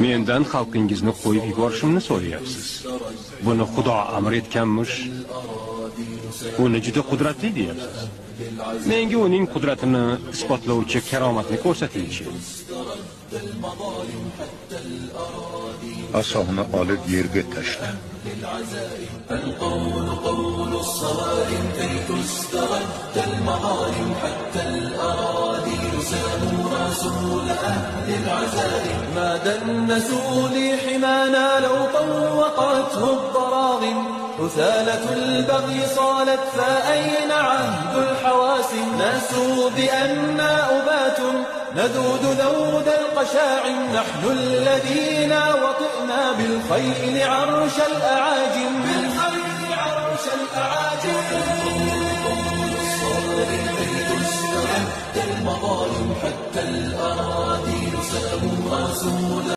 mendan xalqingizni qo'yib yuborishimni so'rayapsiz. Buni Xudo amr etganmish. Uni juda qudratli deyapsiz. Menga uning qudratini isbotlovchi karomatni ko'rsatingchi. Asoni olib yerga tashla. القول قول الصوارم كي تسترد المظالم حتى الأراضي ساموا رسول أهل العزائم ما دنسوا لحمانا لو طوقته الضراغم رسالة البغي صالت فأين عهد الحواسم ناسوا بأننا أبات نذود ذود القشاعم نحن الذين وطئنا بالخيل عرش الأعاجم بالخيل عرش الأعاجم المظالم حتى الأراضي ساموا رسول